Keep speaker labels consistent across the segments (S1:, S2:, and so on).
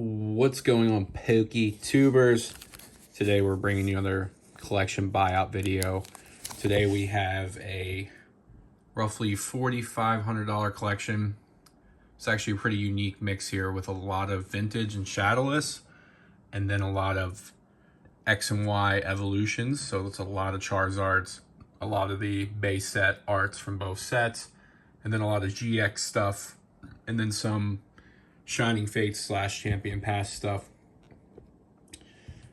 S1: What's going on, Pokey Tubers? Today we're bringing you another collection buyout video. Today we have a roughly $4,500 collection. It's actually a pretty unique mix here with a lot of vintage and shadowless, and then a lot of X and Y evolutions. So it's a lot of Charizards, a lot of the base set arts from both sets, and then a lot of GX stuff, and then some Shining Fates / Champion Pass stuff.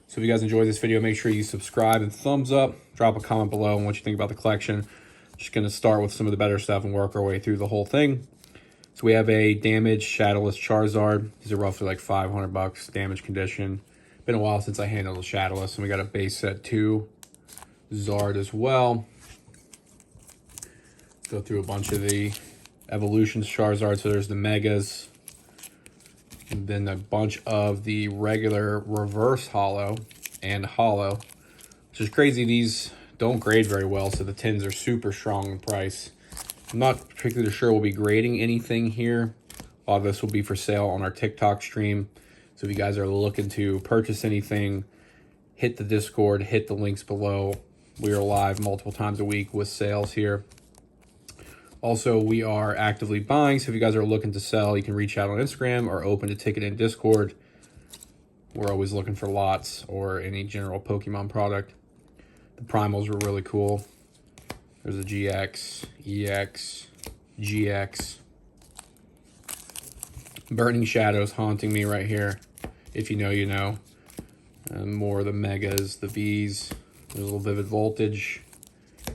S1: So if you guys enjoyed this video, make sure you subscribe and thumbs up. Drop a comment below on what you think about the collection. Just going to start with some of the better stuff and work our way through the whole thing. So we have a damaged shadowless Charizard. These are roughly like 500 bucks, damaged condition. Been a while since I handled a shadowless. And we got a base set 2 Zard as well. Go through a bunch of the evolutions Charizard. So there's the megas, and then a bunch of the regular reverse holo and holo, which is crazy. These don't grade very well, so the tins are super strong in price. I'm not particularly sure we'll be grading anything here. A lot of this will be for sale on our TikTok stream. So if you guys are looking to purchase anything, hit the Discord, hit the links below. We are live multiple times a week with sales here. Also, we are actively buying, so if you guys are looking to sell, you can reach out on Instagram or open to ticket in Discord. We're always looking for lots or any general Pokemon product. The primals were really cool. There's a GX, EX, GX. Burning Shadows haunting me right here. If you know, you know. And more of the megas, the Vs. There's a little Vivid Voltage.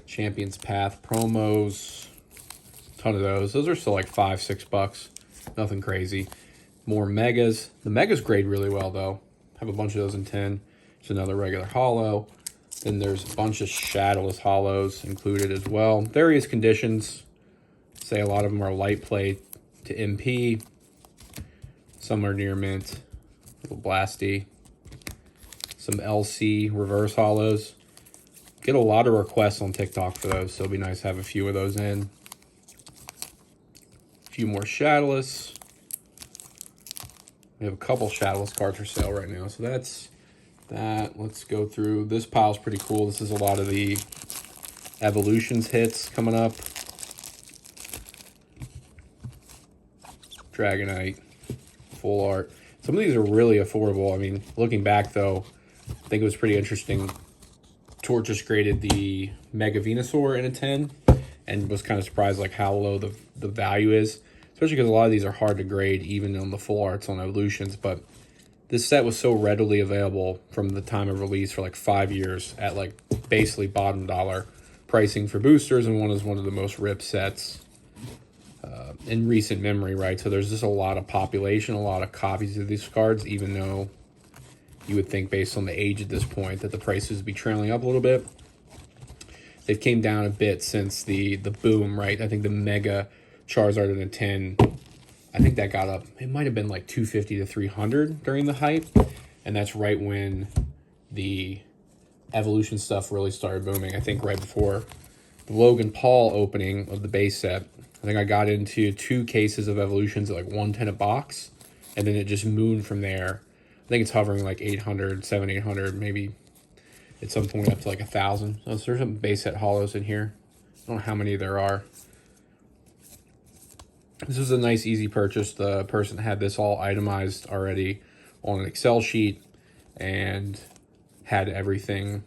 S1: Champion's Path promos. Ton of those. Those are still like $5-6. Nothing crazy. More megas. The megas grade really well though. Have a bunch of those in 10. There's another regular holo. Then there's a bunch of shadowless holos included as well. Various conditions. Say a lot of them are light play to MP. Some are near mint. A little blasty. Some LC reverse holos. Get a lot of requests on TikTok for those, so it'll be nice to have a few of those in. A few more shadowless. We have a couple shadowless cards for sale right now, so that's that. Let's go through. This pile's pretty cool. This is a lot of the evolutions hits coming up. Dragonite, full art. Some of these are really affordable. I mean, looking back though, I think it was pretty interesting. Torch graded the Mega Venusaur in a 10 and was kind of surprised like how low the value is, especially because a lot of these are hard to grade even on the full arts on evolutions. But this set was so readily available from the time of release for like 5 years at like basically bottom dollar pricing for boosters, and one of the most ripped sets in recent memory, right? So there's just a lot of population, a lot of copies of these cards, even though you would think based on the age at this point that the prices would be trailing up a little bit. They've came down a bit since the boom, right? I think the Mega Charizard in a 10, I think that got up. It might have been like 250 to 300 during the hype. And that's right when the evolution stuff really started booming. I think right before the Logan Paul opening of the base set. I think I got into 2 cases of evolutions at like $110 a box. And then it just mooned from there. I think it's hovering like 800, 700, 800, maybe at some point up to like 1,000. So there's some base set holos in here. I don't know how many there are. This was a nice, easy purchase. The person had this all itemized already on an Excel sheet and had everything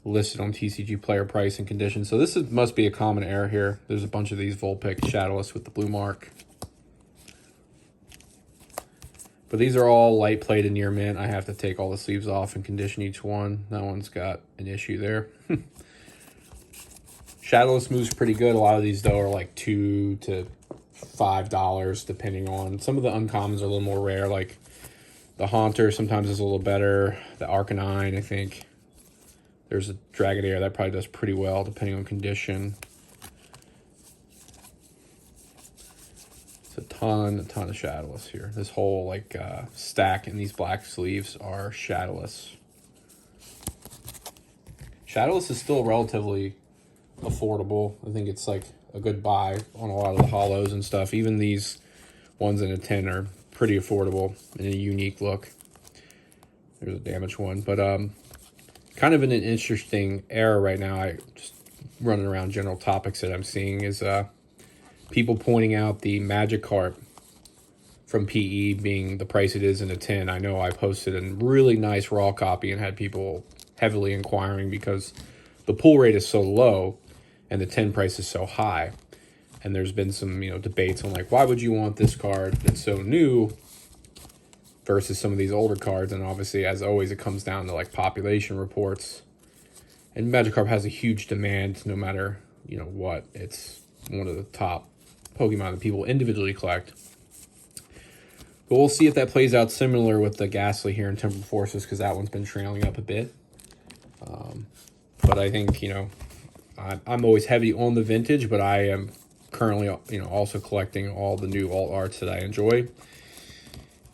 S1: listed on TCG player price and conditions. So this must be a common error here. There's a bunch of these Vulpix shadowless with the blue mark. But these are all light plated near mint. I have to take all the sleeves off and condition each one. That one's got an issue there. Shadowless moves pretty good. A lot of these though are like $2 to $5 depending on. Some of the uncommons are a little more rare, like the Haunter sometimes is a little better. The Arcanine, I think. There's a Dragonair that probably does pretty well depending on condition. A ton of shadowless here. This whole like stack in these black sleeves are shadowless. Shadowless is still relatively affordable. I think it's like a good buy on a lot of the holos and stuff. Even these ones in a 10 are pretty affordable and a unique look. There's a damaged one, but kind of in an interesting era right now. I just running around general topics that I'm seeing is people pointing out the Magikarp from PE being the price it is in a tin. I know I posted a really nice raw copy and had people heavily inquiring because the pull rate is so low and the tin price is so high. And there's been some, debates on like, why would you want this card that's so new versus some of these older cards? And obviously, as always, it comes down to like population reports. And Magikarp has a huge demand no matter, what. It's one of the top Pokemon that people individually collect. But we'll see if that plays out similar with the Ghastly here in Temporal Forces, because that one's been trailing up a bit. But I think, I'm always heavy on the vintage, but I am currently, also collecting all the new alt arts that I enjoy.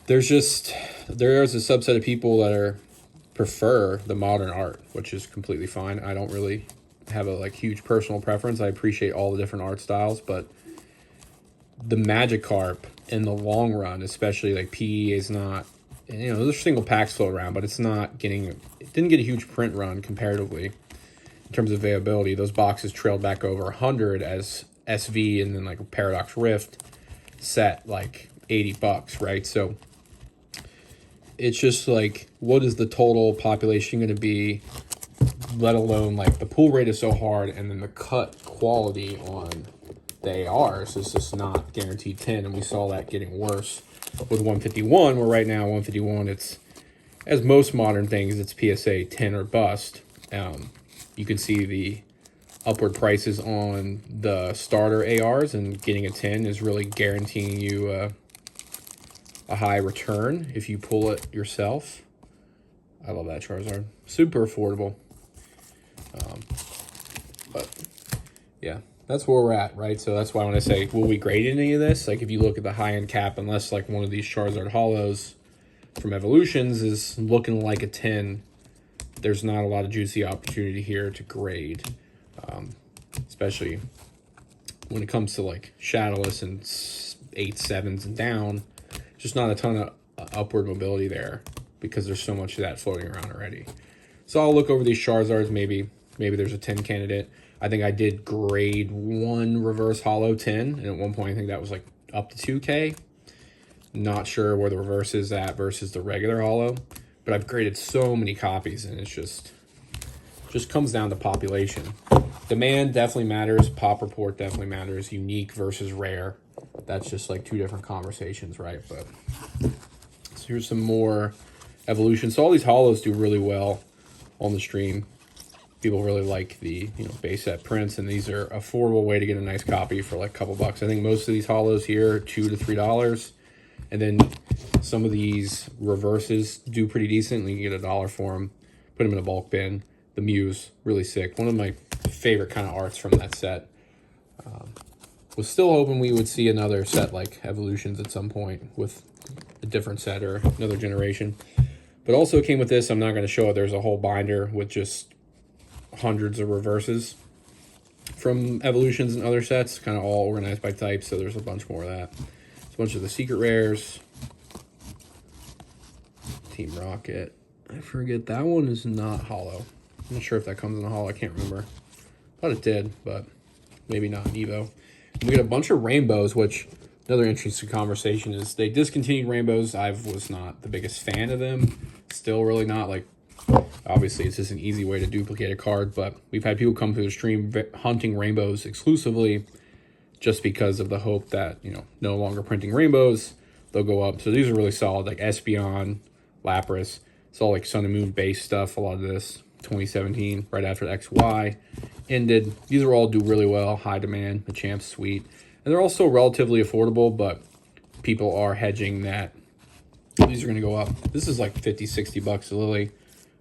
S1: There's a subset of people that prefer the modern art, which is completely fine. I don't really have a huge personal preference. I appreciate all the different art styles, but the Magikarp in the long run, especially PE, is not, there's single packs flow around, but it didn't get a huge print run comparatively in terms of availability. Those boxes trailed back over 100 as SV, and then Paradox Rift set $80, right? So it's just what is the total population going to be, let alone the pull rate is so hard, and then the cut quality on the ARs is just not guaranteed 10, and we saw that getting worse with 151, where right now 151, it's, as most modern things, it's PSA 10 or bust. You can see the upward prices on the starter ARs, and getting a 10 is really guaranteeing you a high return if you pull it yourself. I love that Charizard. Super affordable. But yeah, that's where we're at, right? So that's why when I say, will we grade any of this? If you look at the high-end cap, unless one of these Charizard Hollows from Evolutions is looking like a 10, there's not a lot of juicy opportunity here to grade. Especially when it comes to Shadowless and 8/7s and down, just not a ton of upward mobility there because there's so much of that floating around already. So I'll look over these Charizards. Maybe there's a 10 candidate. I think I did grade one reverse hollow 10, and at one point I think that was up to 2K. Not sure where the reverse is at versus the regular hollow, but I've graded so many copies, and it's just comes down to population. Demand definitely matters. Pop report definitely matters. Unique versus rare. That's just two different conversations, right? But so here's some more evolution. So all these hollows do really well on the stream. People really like the base set prints, and these are affordable way to get a nice copy for a couple bucks. I think most of these hollows here are $2 to $3, and then some of these reverses do pretty decent. You can get $1 for them. Put them in a bulk bin. The Muse, really sick. One of my favorite kind of arts from that set. Was still hoping we would see another set like Evolutions at some point with a different set or another generation. But also it came with this. I'm not going to show it. There's a whole binder with just hundreds of reverses from Evolutions and other sets, kind of all organized by type. So there's a bunch more of that. It's a bunch of the secret rares. Team Rocket. I forget, that one is not hollow. I'm not sure if that comes in a hollow. I can't remember. Thought it did, but maybe not in Evo. We got a bunch of rainbows, which another interesting conversation is they discontinued rainbows. I was not the biggest fan of them. Still really not. Obviously it's just an easy way to duplicate a card, but we've had people come through the stream hunting rainbows exclusively just because of the hope that, no longer printing rainbows, they'll go up. So these are really solid, like Espeon, Lapras. It's all Sun and Moon based stuff. A lot of this 2017, right after XY ended. These are all do really well, high demand. The Champ's sweet, and they're also relatively affordable, but people are hedging that these are going to go up. This is $50-$60 a Lily.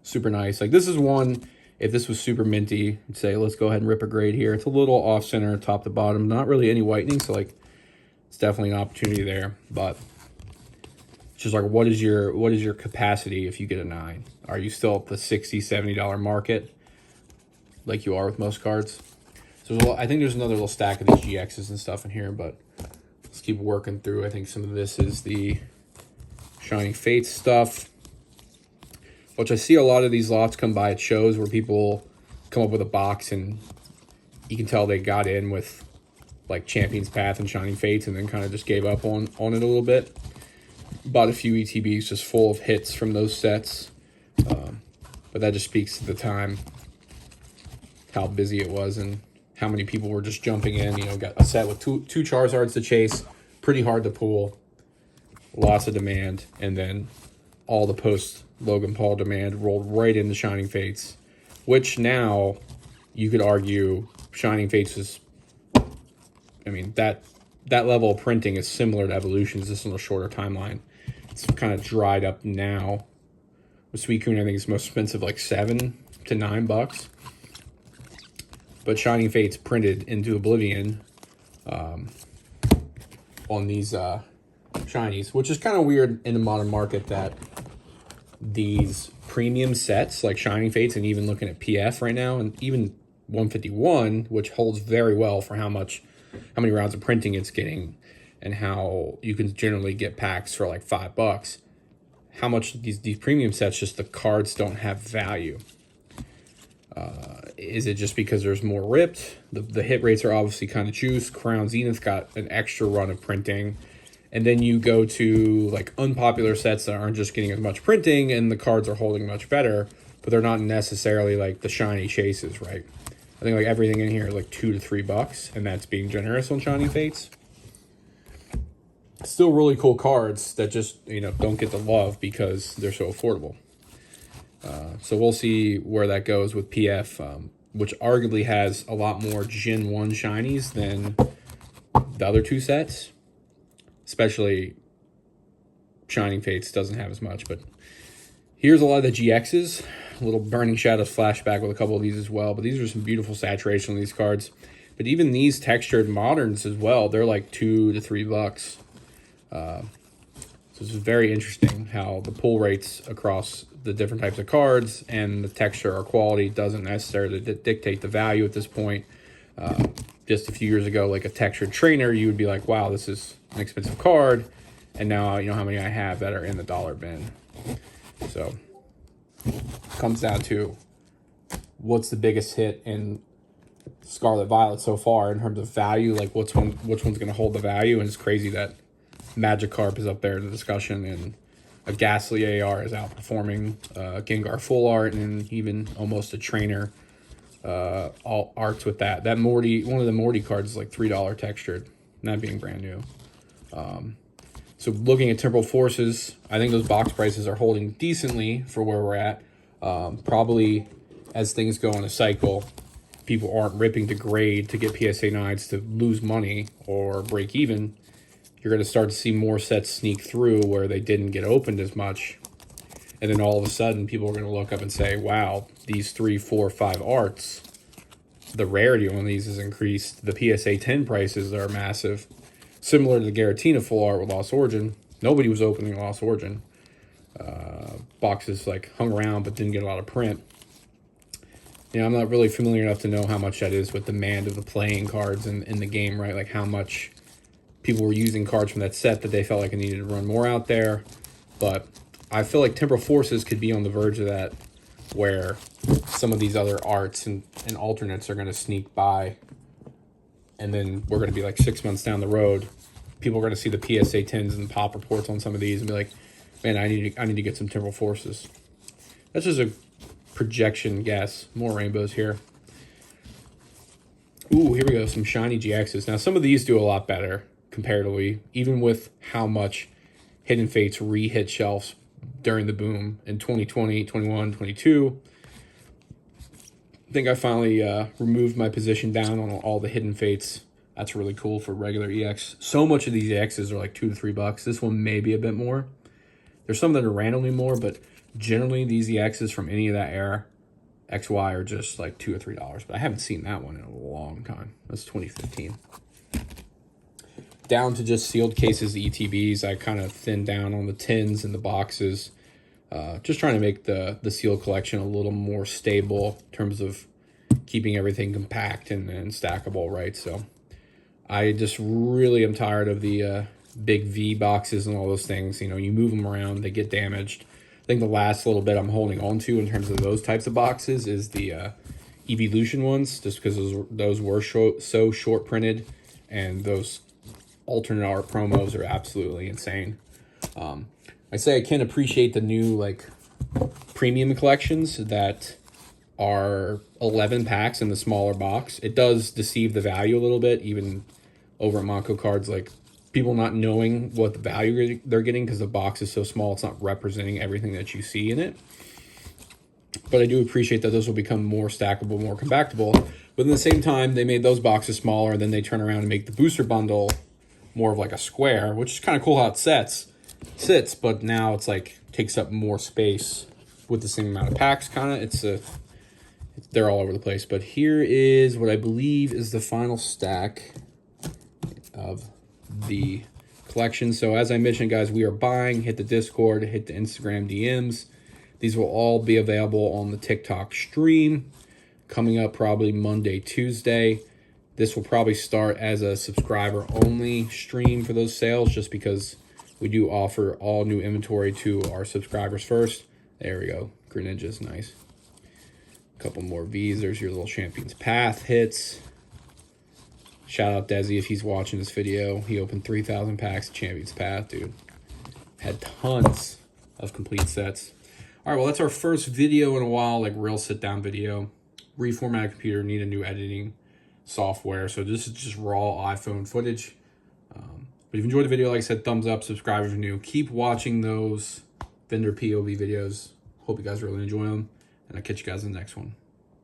S1: Super nice. This is one, if this was super minty, I'd say let's go ahead and rip a grade here. It's a little off center top to bottom, not really any whitening, so it's definitely an opportunity there. But it's just what is your capacity if you get a 9? Are you still at the $60-$70 market like you are with most cards? So I think there's another little stack of these GXs and stuff in here, but let's keep working through. I think some of this is the Shining Fates stuff, which I see a lot of these lots come by at shows where people come up with a box and you can tell they got in with like Champion's Path and Shining Fates and then kind of just gave up on it a little bit. Bought a few ETBs just full of hits from those sets. But that just speaks to the time, how busy it was and how many people were just jumping in. You know, got a set with two Charizards to chase, pretty hard to pull, lots of demand, and then all the post Logan Paul demand rolled right into Shining Fates, which now you could argue Shining Fates is, I mean, that level of printing is similar to Evolutions, just on a shorter timeline. It's kind of dried up now. With Suicune, I think it's most expensive, like $7 to $9. But Shining Fates printed into Oblivion on these shinies, which is kind of weird in the modern market that these premium sets like Shining Fates, and even looking at PF right now, and even 151, which holds very well for how many rounds of printing it's getting, and how you can generally get packs for like $5. How much these premium sets, just the cards don't have value. Is it just because there's more ripped? The hit rates are obviously kind of juiced. Crown Zenith got an extra run of printing. And then you go to like unpopular sets that aren't just getting as much printing and the cards are holding much better, but they're not necessarily like the shiny chases, right? I think like everything in here is like $2 to $3, and that's being generous on Shining Fates. Still really cool cards that just, you know, don't get the love because they're so affordable. So we'll see where that goes with PF, which arguably has a lot more Gen 1 shinies than the other two sets. Especially Shining Fates doesn't have as much. But here's a lot of the GXs. A little Burning Shadows flashback with a couple of these as well. But these are some beautiful saturation on these cards. But even these textured moderns as well, they're like $2 to $3. So it's very interesting how the pull rates across the different types of cards and the texture or quality doesn't necessarily dictate the value at this point. Just a few years ago, like a textured trainer, you would be like, wow, this is an expensive card. And now you know how many I have that are in the dollar bin. So it comes down to what's the biggest hit in Scarlet Violet so far in terms of value, like which one's going to hold the value. And it's crazy that Magikarp is up there in the discussion, and a Ghastly AR is outperforming Gengar Full Art, and even almost a trainer all arts with that. That Morty, one of the Morty cards is like $3 textured, that being brand new. So looking at Temporal Forces, I think those box prices are holding decently for where we're at. Probably as things go in a cycle, people aren't ripping to grade to get PSA 9s to lose money or break even. You're going to start to see more sets sneak through where they didn't get opened as much. And then all of a sudden, people are going to look up and say, wow, these 3, 4, 5 arts, the rarity on these has increased. The PSA 10 prices are massive. Similar to the Giratina Full Art with Lost Origin. Nobody was opening Lost Origin. Boxes like hung around but didn't get a lot of print. You know, I'm not really familiar enough to know how much that is with demand of the playing cards in the game, right? Like how much people were using cards from that set that they felt like it needed to run more out there. But I feel like Temporal Forces could be on the verge of that, where some of these other arts and alternates are going to sneak by. And then we're going to be like 6 months down the road. People are going to see the PSA 10s and pop reports on some of these and be like, man, I need to get some Temporal Forces. That's just a projection guess. More rainbows here. Ooh, here we go. Some shiny GXs. Now, some of these do a lot better comparatively, even with how much Hidden Fates re-hit shelves during the boom in 2020, 21, 22. I think I finally removed my position down on all the Hidden Fates. That's really cool for regular EX. So much of these EXs are like $2 to $3. This one may be a bit more. There's some that are randomly more, but generally these EXs from any of that era, XY, are just like $2 or $3. But I haven't seen that one in a long time. That's 2015. Down to just sealed cases, ETBs. I kind of thinned down on the tins and the boxes. Just trying to make the sealed collection a little more stable in terms of keeping everything compact and stackable, right? So I just really am tired of the big V boxes and all those things. You know, you move them around, they get damaged. I think the last little bit I'm holding on to in terms of those types of boxes is the Evolution ones, just because those were so short printed, and those alternate art promos are absolutely insane. I say I can appreciate the new like premium collections that are 11 packs in the smaller box. It does deceive the value a little bit, even over at Monco Cards, like people not knowing what the value they're getting because the box is so small, it's not representing everything that you see in it. But I do appreciate that those will become more stackable, more compactable. But at the same time, they made those boxes smaller, and then they turn around and make the booster bundle more of like a square, which is kind of cool how it sits, but now it's like takes up more space with the same amount of packs. Kind of, they're all over the place. But here is what I believe is the final stack of the collection. So as I mentioned, guys, we are buying. Hit the Discord, hit the Instagram DMs. These will all be available on the TikTok stream coming up probably Monday, Tuesday. This will probably start as a subscriber only stream for those sales, just because we do offer all new inventory to our subscribers first. There we go. Greninja's nice. A couple more V's. There's your little Champion's Path hits. Shout out Desi if he's watching this video. He opened 3,000 packs of Champion's Path, dude. Had tons of complete sets. All right, well, that's our first video in a while, like real sit-down video. Reformat a computer, need a new editing software. So this is just raw iPhone footage. But if you enjoyed the video, like I said, thumbs up, subscribe if you're new. Keep watching those vendor POV videos. Hope you guys really enjoy them. And I'll catch you guys in the next one.